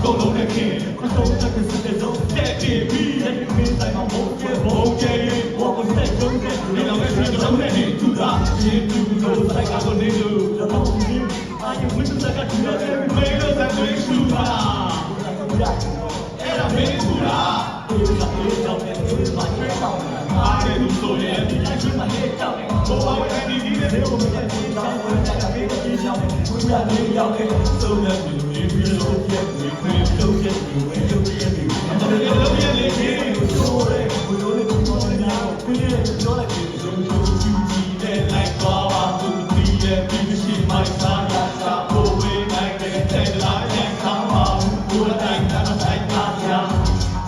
ကုန်လုံးနဲ့ခင်ခွန်ဆုံးတဲ့ကစစ်တဲ့ဆုံးတဲ့တီဗီရဲ့မင်းဆိုင်မှာဘုံကျဲဘောကိုဆက်ကြုံတဲ့ဒီလောက်ပဲကျွန်တော်နဲ့ထူတာဒီတူလို့ဆိုင်ကနေလို့တော့ဒီအာယဝိတ္တကတူတဲ့မေလို့သက်သွေးထူတာအဲ့ဒါမင်းထူတာဒီလိုလေးတော့တဲ့ဒီမှာချဲတော့အားရလို့ဆိုရင်ဒီအချင်းမဟဲ့တော့ဘောဝဲဒီနဲ့ကိုမကျန်သေးတော့ဝင်တာကလေးကြီးရောက်တယ်ဘုရားလေးရောက်တယ်သုံးရပြီပြီးလို့ပြည့်ပြီးခွေးလုံးပြည့်ပြီးဝဲလုံးပြည့်ပြီးအဲ့ဒါလေးလုံးပြည့်လေးကြီးကိုဆိုရဲဘုရားလေးကိုပေါ်နေတော့ခွေးလေးပြောလိုက်ပြီးလုံးလုံးကြီးကြီးတဲ့လိုက်သွားပါသူဒီရဲ့ပြီးရှိမိုက်သားရတာဘိုးဝေးနိုင်တဲ့တဲ့လာရဲ့ခါမှာဘုရားတိုင်းတာဆိုင်ပါဗျာ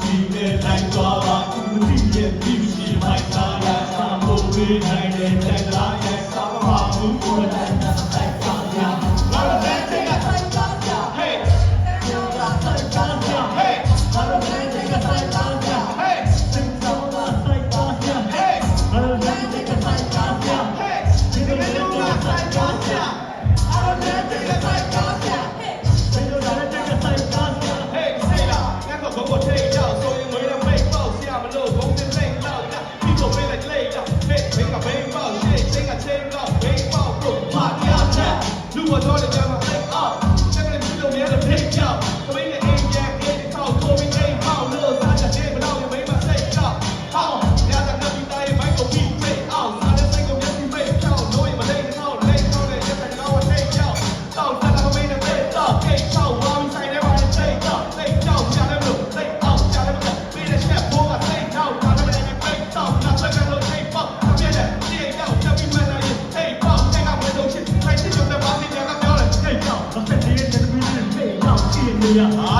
ဒီတဲ့လိုက်သွားပါသူဒီရဲ့ပြီးရှိမိုက်သားရတာဘိုးဝေးနိုင်တဲ့တဲ့လာရဲ့ခါမှာဘုရားတိုင်းတာဆိုင်ပါဗျာဘာလို့လဲတဲ့ကဆိုင်ပါဗျာ Hey I